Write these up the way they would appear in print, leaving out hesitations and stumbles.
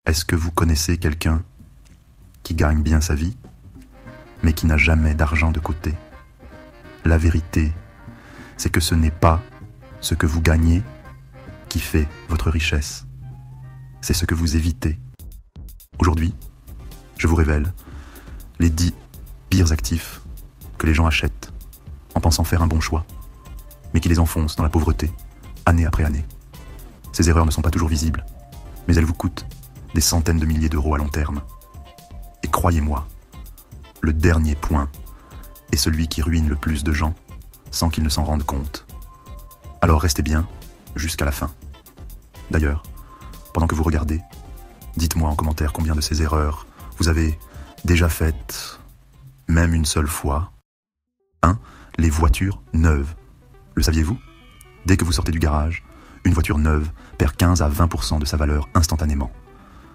Est-ce que vous connaissez quelqu'un qui gagne bien sa vie, mais qui n'a jamais d'argent de côté? La vérité, c'est que ce n'est pas ce que vous gagnez qui fait votre richesse. C'est ce que vous évitez. Aujourd'hui, je vous révèle les 10 pires actifs que les gens achètent en pensant faire un bon choix, mais qui les enfoncent dans la pauvreté, année après année. Ces erreurs ne sont pas toujours visibles, mais elles vous coûtent des centaines de milliers d'euros à long terme. Et croyez-moi, le dernier point est celui qui ruine le plus de gens sans qu'ils ne s'en rendent compte. Alors restez bien jusqu'à la fin. D'ailleurs, pendant que vous regardez, dites-moi en commentaire combien de ces erreurs vous avez déjà faites, même une seule fois. 1. Les voitures neuves. Le saviez-vous? Dès que vous sortez du garage, une voiture neuve perd 15 à 20% de sa valeur instantanément.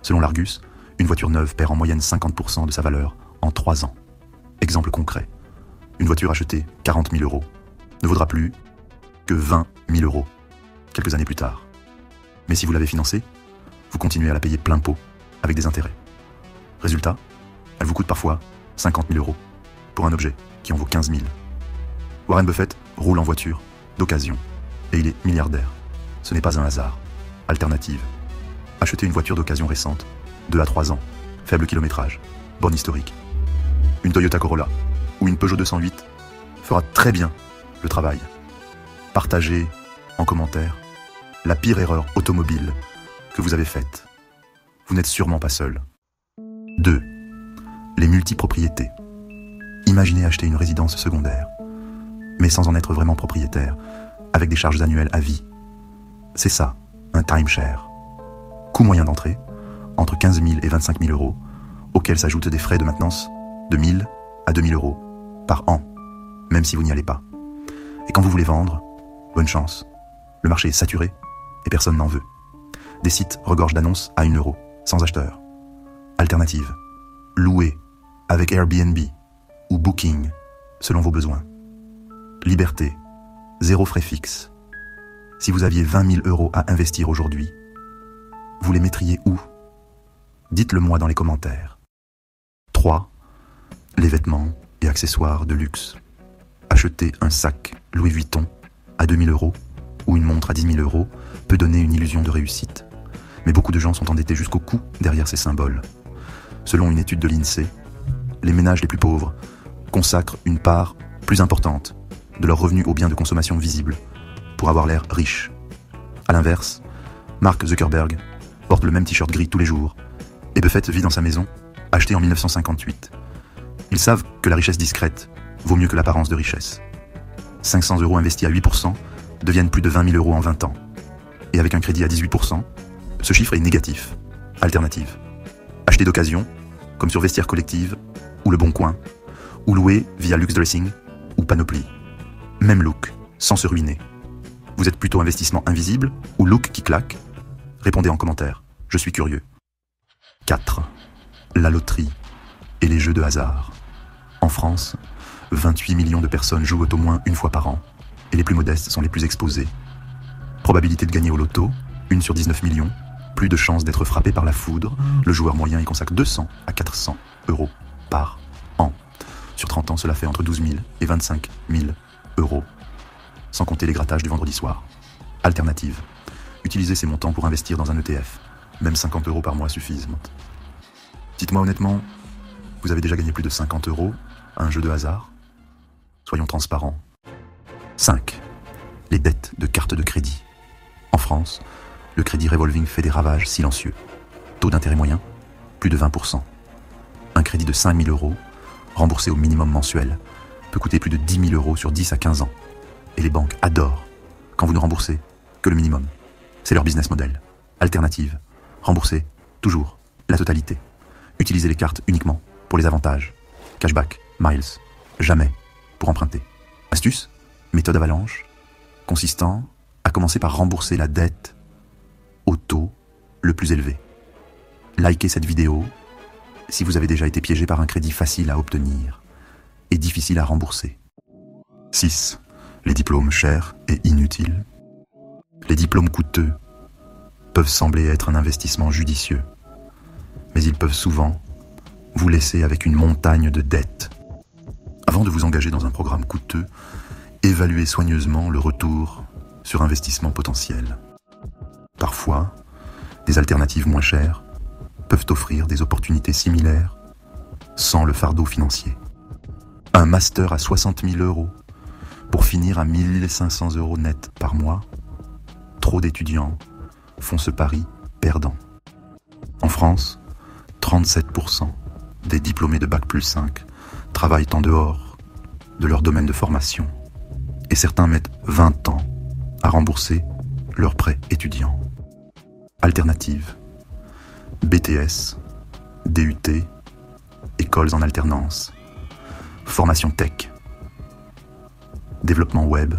Selon l'Argus, une voiture neuve perd en moyenne 50% de sa valeur en 3 ans. Exemple concret, une voiture achetée 40 000 euros ne vaudra plus que 20 000 euros quelques années plus tard. Mais si vous l'avez financée, vous continuez à la payer plein pot avec des intérêts. Résultat, elle vous coûte parfois 50 000 euros pour un objet qui en vaut 15 000. Warren Buffett roule en voiture d'occasion et il est milliardaire. Ce n'est pas un hasard. Alternative. Achetez une voiture d'occasion récente, 2 à 3 ans, faible kilométrage, borne historique. Une Toyota Corolla ou une Peugeot 208 fera très bien le travail. Partagez en commentaire la pire erreur automobile que vous avez faite. Vous n'êtes sûrement pas seul. 2. Les multipropriétés. Imaginez acheter une résidence secondaire, mais sans en être vraiment propriétaire, avec des charges annuelles à vie. C'est ça, un timeshare. Coût moyen d'entrée, entre 15 000 et 25 000 euros, auxquels s'ajoutent des frais de maintenance de 1 000 à 2 000 euros par an, même si vous n'y allez pas. Et quand vous voulez vendre, bonne chance. Le marché est saturé et personne n'en veut. Des sites regorgent d'annonces à 1 euro, sans acheteur. Alternative. Louer avec Airbnb ou Booking, selon vos besoins. Liberté. 0 frais fixes. Si vous aviez 20 000 euros à investir aujourd'hui, vous les mettriez où? Dites-le moi dans les commentaires. 3. Les vêtements et accessoires de luxe. Acheter un sac Louis Vuitton à 2 000 euros ou une montre à 10 000 euros peut donner une illusion de réussite. Mais beaucoup de gens sont endettés jusqu'au cou derrière ces symboles. Selon une étude de l'INSEE, les ménages les plus pauvres consacrent une part plus importante de leurs revenus aux biens de consommation visibles pour avoir l'air riche. A l'inverse, Mark Zuckerberg porte le même t-shirt gris tous les jours et Buffett vit dans sa maison, achetée en 1958. Ils savent que la richesse discrète vaut mieux que l'apparence de richesse. 500 euros investis à 8% deviennent plus de 20 000 euros en 20 ans. Et avec un crédit à 18%, ce chiffre est négatif. Alternative. Acheter d'occasion, comme sur Vestiaire Collective, ou Le Bon Coin, ou louer via Lux Dressing, ou Panoply. Même look, sans se ruiner. Vous êtes plutôt investissement invisible, ou look qui claque? Répondez en commentaire, je suis curieux. 4. La loterie et les jeux de hasard. En France, 28 millions de personnes jouent au moins une fois par an, et les plus modestes sont les plus exposés. Probabilité de gagner au loto, 1 sur 19 millions, plus de chances d'être frappé par la foudre, le joueur moyen y consacre 200 à 400 euros par an. Sur 30 ans, cela fait entre 12 000 et 25 000 euros, sans compter les grattages du vendredi soir. Alternative. Utilisez ces montants pour investir dans un ETF. Même 50 euros par mois suffisent. Dites-moi honnêtement, vous avez déjà gagné plus de 50 euros à un jeu de hasard? Soyons transparents. 5. Les dettes de carte de crédit. En France, le crédit revolving fait des ravages silencieux. Taux d'intérêt moyen, plus de 20%. Un crédit de 5 000 euros, remboursé au minimum mensuel, peut coûter plus de 10 000 euros sur 10 à 15 ans. Et les banques adorent quand vous ne remboursez que le minimum. C'est leur business model. Alternative. Remboursez toujours la totalité. Utilisez les cartes uniquement pour les avantages. Cashback, miles, jamais pour emprunter. Astuce, méthode avalanche, consistant à commencer par rembourser la dette au taux le plus élevé. Likez cette vidéo si vous avez déjà été piégé par un crédit facile à obtenir et difficile à rembourser. 6. Les diplômes chers et inutiles. Les diplômes coûteux peuvent sembler être un investissement judicieux, mais ils peuvent souvent vous laisser avec une montagne de dettes. Avant de vous engager dans un programme coûteux, évaluez soigneusement le retour sur investissement potentiel. Parfois, des alternatives moins chères peuvent offrir des opportunités similaires sans le fardeau financier. Un master à 60 000 € pour finir à 1 500 € net par mois, trop d'étudiants font ce pari perdant. En France, 37% des diplômés de Bac+5 travaillent en dehors de leur domaine de formation et certains mettent 20 ans à rembourser leurs prêts étudiants. Alternative, BTS, DUT, écoles en alternance, formation tech, développement web,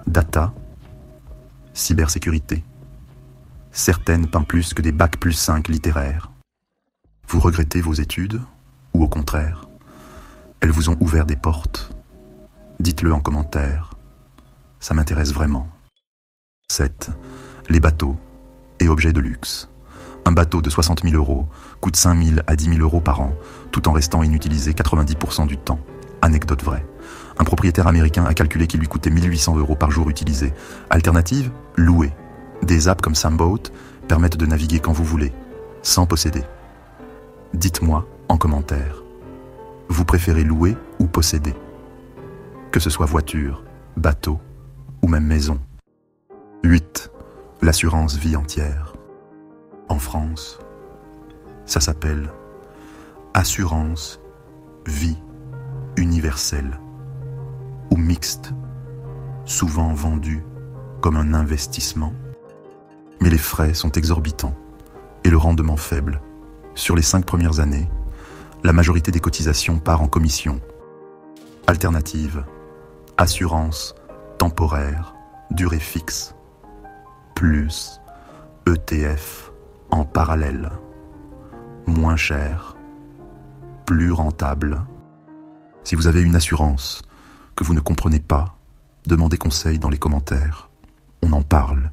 data, cybersécurité. Certaines pas plus que des Bac+5 littéraires. Vous regrettez vos études, ou au contraire, elles vous ont ouvert des portes? Dites-le en commentaire, ça m'intéresse vraiment. 7. Les bateaux et objets de luxe. Un bateau de 60 000 € coûte 5 000 à 10 000 € par an, tout en restant inutilisé 90% du temps. Anecdote vraie. Un propriétaire américain a calculé qu'il lui coûtait 1 800 € par jour utilisé. Alternative, louer. Des apps comme Samboat permettent de naviguer quand vous voulez, sans posséder. Dites-moi en commentaire, vous préférez louer ou posséder? Que ce soit voiture, bateau ou même maison. 8. L'assurance vie entière. En France, ça s'appelle assurance vie universelle ou mixte, souvent vendue comme un investissement. Mais les frais sont exorbitants et le rendement faible. Sur les 5 premières années, la majorité des cotisations part en commission. Alternative, assurance temporaire, durée fixe, plus ETF en parallèle, moins cher, plus rentable. Si vous avez une assurance que vous ne comprenez pas, demandez conseil dans les commentaires. On en parle.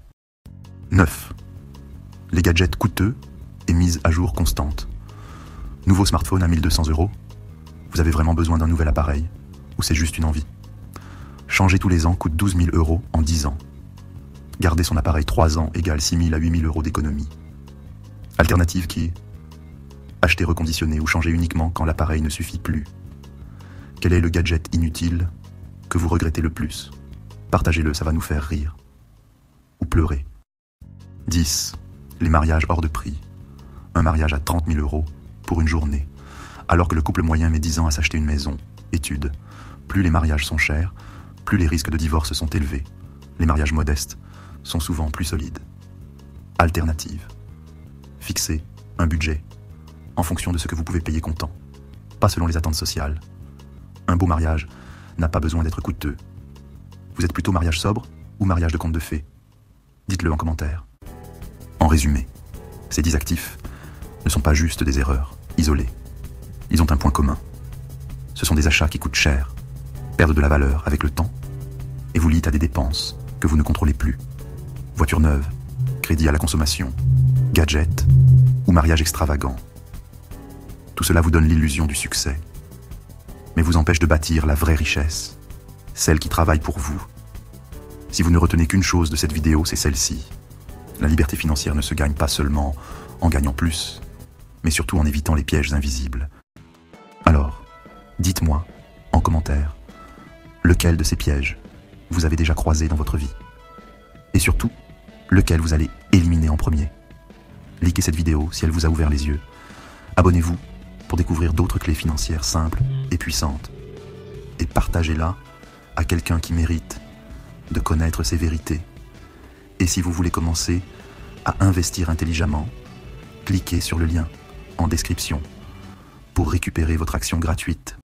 9. Les gadgets coûteux et mise à jour constante. Nouveau smartphone à 1 200 €. Vous avez vraiment besoin d'un nouvel appareil ou c'est juste une envie? Changer tous les ans coûte 12 000 € en 10 ans. Garder son appareil 3 ans égale 6 000 à 8 000 € d'économie. Alternative qui est acheter reconditionné ou changer uniquement quand l'appareil ne suffit plus. Quel est le gadget inutile que vous regrettez le plus? Partagez-le, ça va nous faire rire. Ou pleurer. 10. Les mariages hors de prix. Un mariage à 30 000 € pour une journée, alors que le couple moyen met 10 ans à s'acheter une maison. Étude. Plus les mariages sont chers, plus les risques de divorce sont élevés. Les mariages modestes sont souvent plus solides. Alternative. Fixez un budget en fonction de ce que vous pouvez payer comptant, pas selon les attentes sociales. Un beau mariage n'a pas besoin d'être coûteux. Vous êtes plutôt mariage sobre ou mariage de conte de fées? Dites-le en commentaire. En résumé, ces 10 actifs ne sont pas juste des erreurs isolées. Ils ont un point commun. Ce sont des achats qui coûtent cher, perdent de la valeur avec le temps et vous lient à des dépenses que vous ne contrôlez plus. Voiture neuve, crédit à la consommation, gadgets ou mariage extravagant. Tout cela vous donne l'illusion du succès, mais vous empêche de bâtir la vraie richesse, celle qui travaille pour vous. Si vous ne retenez qu'une chose de cette vidéo, c'est celle-ci. La liberté financière ne se gagne pas seulement en gagnant plus, mais surtout en évitant les pièges invisibles. Alors, dites-moi, en commentaire, lequel de ces pièges vous avez déjà croisé dans votre vie? Et surtout, lequel vous allez éliminer en premier? Likez cette vidéo si elle vous a ouvert les yeux. Abonnez-vous pour découvrir d'autres clés financières simples et puissantes. Et partagez-la à quelqu'un qui mérite de connaître ces vérités. Et si vous voulez commencer à investir intelligemment, cliquez sur le lien en description pour récupérer votre action gratuite.